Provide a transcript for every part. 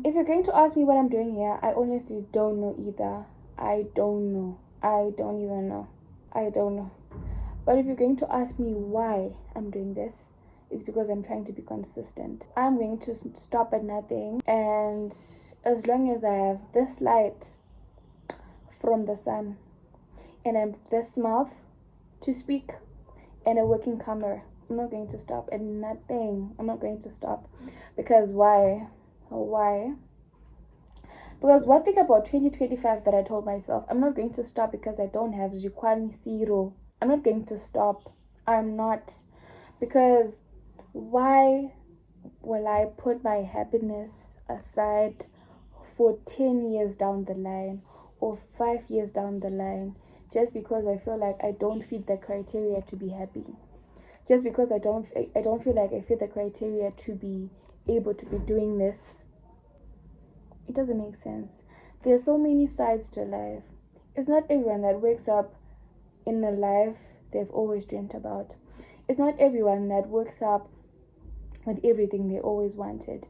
If you're going to ask me what I'm doing here, I honestly don't know either. I don't know. I don't even know. I don't know. But if you're going to ask me why I'm doing this, it's because I'm trying to be consistent. I'm going to stop at nothing, and as long as I have this light from the sun and I have this mouth to speak and a working camera, I'm not going to stop at nothing. I'm not going to stop. Because why? Why? Because one thing about 2025 that I told myself, I'm not going to stop because I don't have Zikwani Zero. I'm not going to stop. I'm not. Because why will I put my happiness aside for 10 years down the line or 5 years down the line just because I feel like I don't fit the criteria to be happy? Just because I don't feel like I fit the criteria to be able to be doing this. It doesn't make sense. There are so many sides to life. It's not everyone that wakes up in a life they've always dreamt about. It's not everyone that wakes up with everything they always wanted.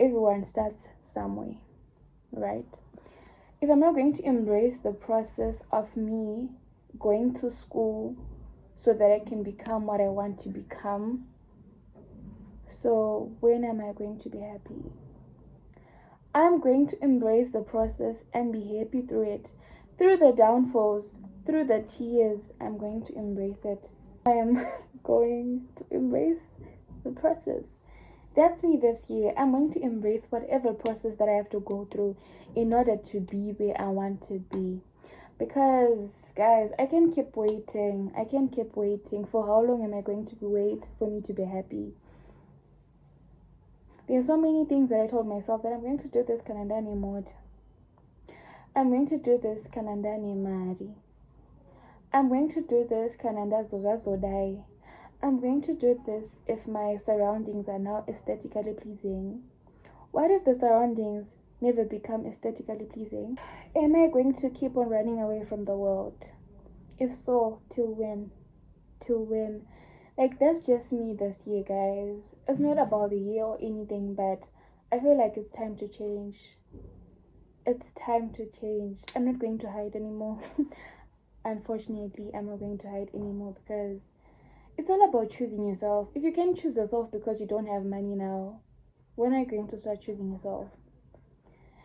Everyone starts somewhere, right? If I'm not going to embrace the process of me going to school so that I can become what I want to become, so when am I going to be happy? I'm going to embrace the process and be happy through it. Through the downfalls, through the tears, I'm going to embrace it. I am going to embrace the process. That's me this year. I'm going to embrace whatever process that I have to go through in order to be where I want to be. Because, guys, I can't keep waiting. I can't keep waiting. For how long am I going to wait for me to be happy? There are so many things that I told myself that I'm going to do this kanandani mode. I'm going to do this kanandani mari. I'm going to do this kananda zodai. I'm going to do this if my surroundings are now aesthetically pleasing. What if the surroundings never become aesthetically pleasing? Am I going to keep on running away from the world? If so, till when? Till when? Like, that's just me this year, guys. It's not about the year or anything, but I feel like it's time to change. It's time to change. I'm not going to hide anymore. Unfortunately, I'm not going to hide anymore because it's all about choosing yourself. If you can't choose yourself because you don't have money now, when are you going to start choosing yourself?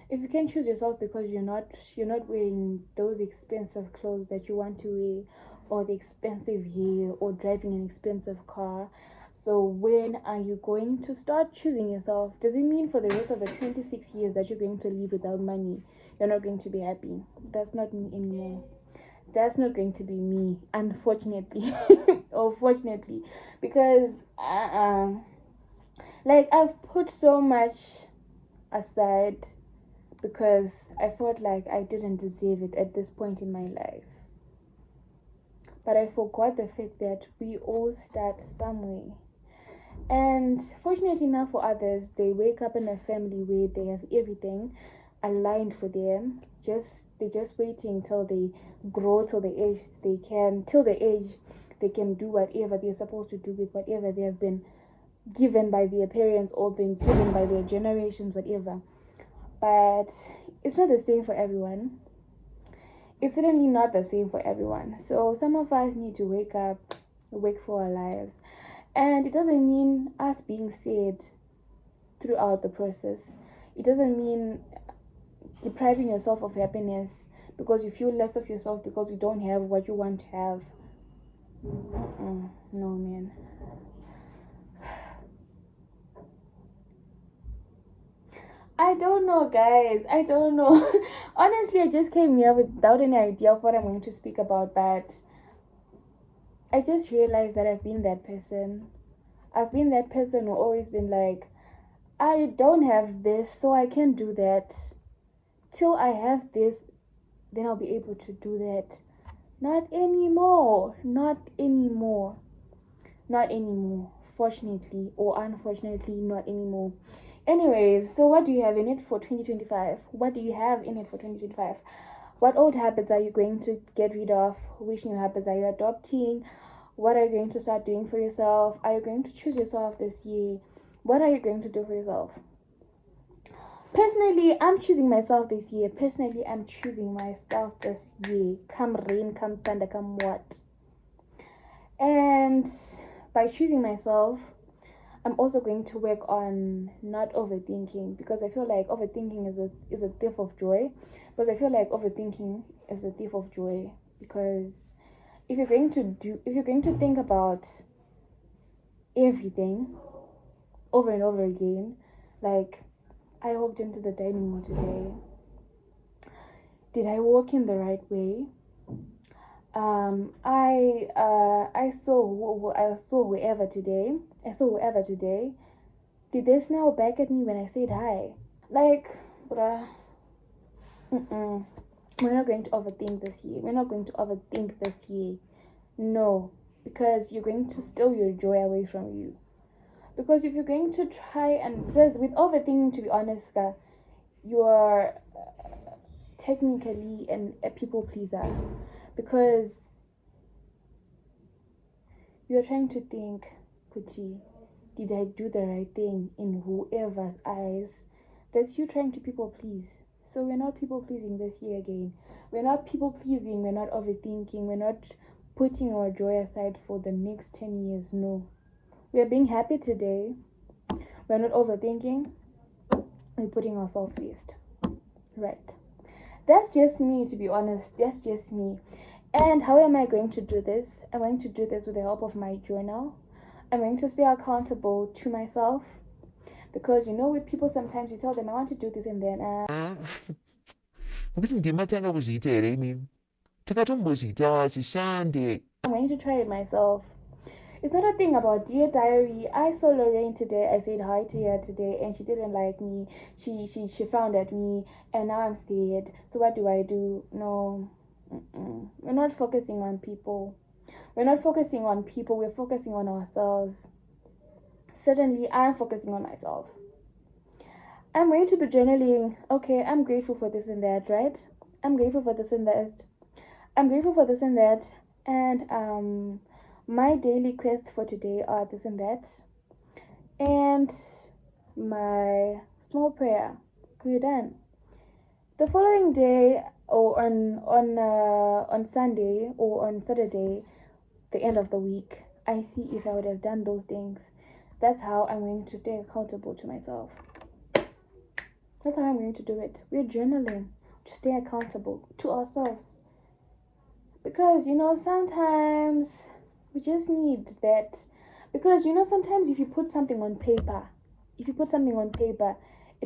If you can't choose yourself because you're not wearing those expensive clothes that you want to wear, or the expensive hair, or driving an expensive car, so when are you going to start choosing yourself? Does it mean for the rest of the 26 years that you're going to live without money, you're not going to be happy? That's not me anymore. That's not going to be me, unfortunately. Or fortunately, because like, I've put so much aside because I felt like I didn't deserve it at this point in my life. But I forgot the fact that we all start somewhere. And fortunately enough for others, they wake up in a family where they have everything aligned for them. They're just waiting till they grow, till the age they can do whatever they're supposed to do with whatever they have been given by their parents or been given by their generations, whatever. But it's not the same for everyone. It's certainly not the same for everyone. So some of us need to wake up, wake for our lives. And it doesn't mean us being sad throughout the process. It doesn't mean depriving yourself of happiness because you feel less of yourself because you don't have what you want to have. No, man. I don't know, guys. I don't know. Honestly, I just came here without any idea of what I'm going to speak about, but I just realized that I've been that person. I've been that person who always been like, I don't have this, so I can't do that. Till I have this, then I'll be able to do that. Not anymore. Not anymore. Not anymore. Fortunately or unfortunately, not anymore. Anyways, so what do you have in it for 2025? What do you have in it for 2025? What old habits are you going to get rid of? Which new habits are you adopting? What are you going to start doing for yourself? Are you going to choose yourself this year? What are you going to do for yourself? Personally, I'm choosing myself this year. Personally, I'm choosing myself this year. Come rain, come thunder, come what. And by choosing myself, I'm also going to work on not overthinking, because I feel like overthinking is a thief of joy. But I feel like overthinking is a thief of joy, because if you're going to think about everything over and over again, like, I walked into the dining room today. Did I walk in the right way? I saw whoever today. Did they smile back at me when I said hi? Like, bruh, we're not going to overthink this year. No, because you're going to steal your joy away from you. Because if you're going to because with overthinking, to be honest, you are technically a people pleaser, because you're trying to think, Kuti, did I do the right thing in whoever's eyes? That's you trying to people please. So we're not people pleasing this year again. We're not people pleasing, we're not overthinking, we're not putting our joy aside for the next 10 years. No. We are being happy today. We're not overthinking. We're putting ourselves first. Right. That's just me, to be honest. That's just me. And how am I going to do this? I'm going to do this with the help of my journal. I'm going to stay accountable to myself. Because with people, sometimes you tell them, I want to do this, and then I'm going to try it myself. It's not a thing about Dear Diary. I saw Lorraine today. I said hi to her today, and she didn't like me. She frowned at me, and now I'm scared. So what do I do? No. We're not focusing on people. We're focusing on ourselves. Certainly, I'm focusing on myself. I'm going to be journaling. Okay, I'm grateful for this and that, right? I'm grateful for this and that. And my daily quests for today are this and that. And my small prayer. We're done. The following day, or on Sunday or on Saturday, the end of the week, I see if I would have done those things. That's how I'm going to stay accountable to myself. That's how I'm going to do it. We're journaling to stay accountable to ourselves. Because, sometimes we just need that. Because, sometimes if you put something on paper, it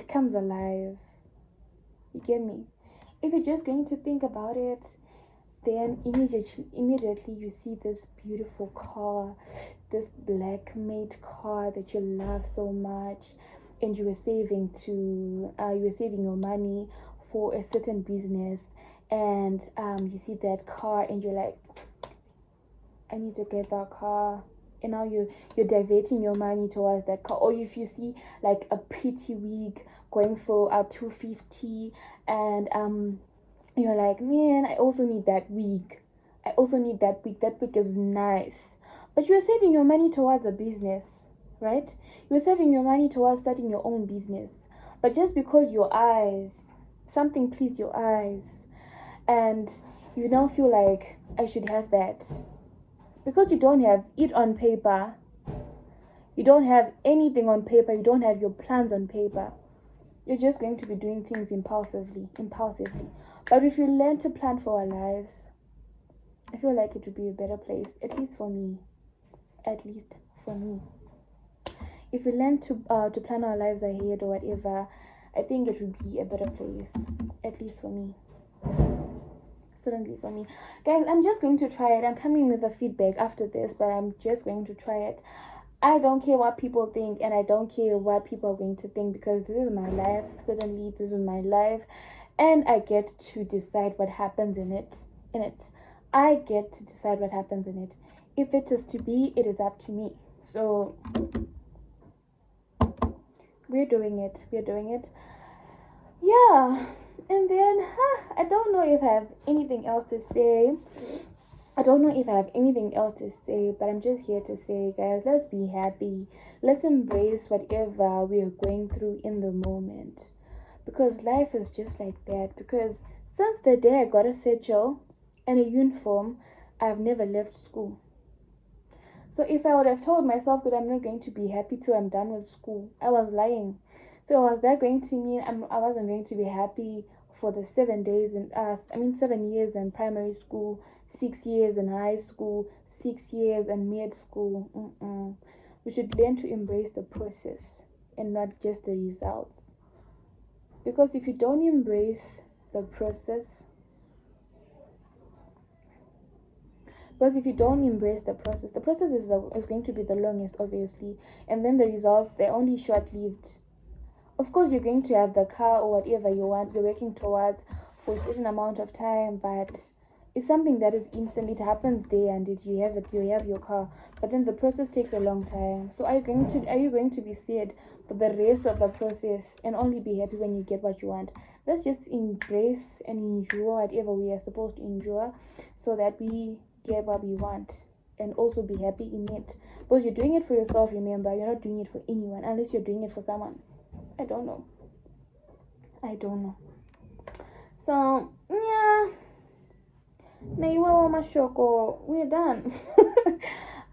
comes alive. You get me? If you're just going to think about it, then immediately you see this beautiful car, this black made car that you love so much, and you were saving your money for a certain business, and you see that car and you're like, I need to get that car. And now you're diverting your money towards that car. Or if you see like a pretty wig going for $250, and you're like, man, I also need that wig. That wig is nice. But you're saving your money towards a business, right? You're saving your money towards starting your own business. But just because something pleased your eyes, and you now feel like, I should have that. Because you don't have it on paper, you don't have anything on paper, you don't have your plans on paper, you're just going to be doing things impulsively. But if you learn to plan for our lives, I feel like it would be a better place, at least for me. If we learn to plan our lives ahead or whatever, I think it would be a better place, at least for me. Certainly for me. Guys, I'm just going to try it. I'm coming with a feedback after this, but I'm just going to try it. I don't care what people think, and I don't care what people are going to think, because this is my life. Certainly, this is my life, and I get to decide what happens in it. I get to decide what happens in it. If it is to be, it is up to me. So we're doing it. Yeah. And then I don't know if I have anything else to say. But I'm just here to say, guys, let's be happy. Let's embrace whatever we are going through in the moment. Because life is just like that. Because since the day I got a satchel and a uniform, I've never left school. So if I would have told myself that I'm not going to be happy till I'm done with school, I was lying. So was that going to mean I wasn't going to be happy for the 7 days in 7 years in primary school, 6 years in high school, 6 years in mid school? We should learn to embrace the process and not just the results. Because if you don't embrace the process, the process is going to be the longest, obviously, and then the results, they're only short-lived. Of course, you're going to have the car or whatever you want, you're working towards for a certain amount of time, but it's something that is instant. It happens there and you have your car, but then the process takes a long time. So are you going to be sad for the rest of the process and only be happy when you get what you want? Let's just embrace and endure whatever we are supposed to endure, so that we get what we want and also be happy in it. Because you're doing it for yourself, remember, you're not doing it for anyone unless you're doing it for someone. I don't know. So yeah, we're done.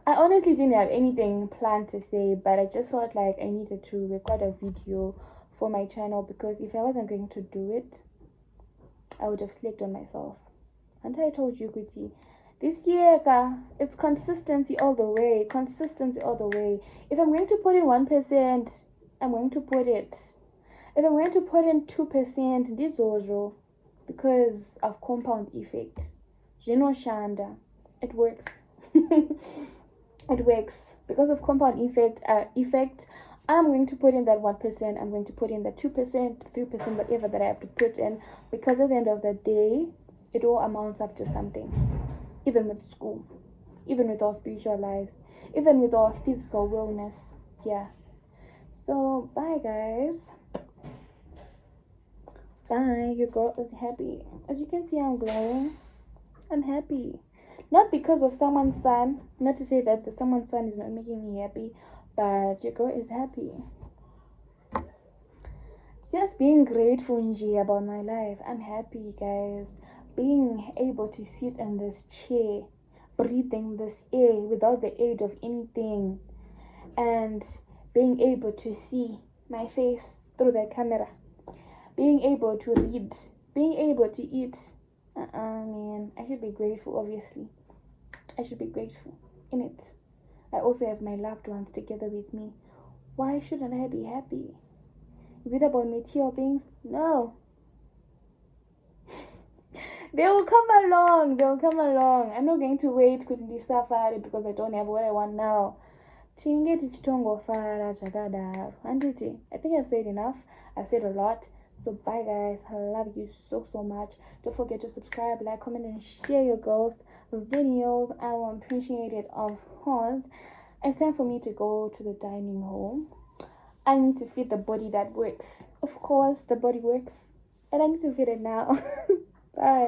I honestly didn't have anything planned to say, but I just felt like I needed to record a video for my channel, because if I wasn't going to do it, I would have slept on myself. And I told you, Kuti, this year, it's consistency all the way. If I'm going to put in 1%, I'm going to put it. If I'm going to put in 2%, this also, because of compound effect. Shanda. It works. It works. Because of compound effect, I'm going to put in that 1%, I'm going to put in that 2%, 3%, whatever that I have to put in. Because at the end of the day, it all amounts up to something. Even with school, even with our spiritual lives, even with our physical wellness. Yeah. So bye guys. Bye. Your girl is happy. As you can see, I'm glowing. I'm happy. Not because of someone's son. Not to say that someone's son is not making me happy, but your girl is happy. Just being grateful about my life. I'm happy, guys. Being able to sit in this chair, breathing this air without the aid of anything, and being able to see my face through the camera, being able to read, being able to eat. Man, I should be grateful, obviously. I should be grateful in it. I also have my loved ones together with me. Why shouldn't I be happy? Is it about material things? No. They will come along. I'm not going to wait kuti safari because I don't have what I want now. I think I've said enough. I've said a lot. So bye guys. I love you so much. Don't forget to subscribe, like, comment, and share your girls' videos. I will appreciate it, of course. It's time for me to go to the dining hall. I need to feed the body that works. Of course, the body works. And I need to feed it now. Bye.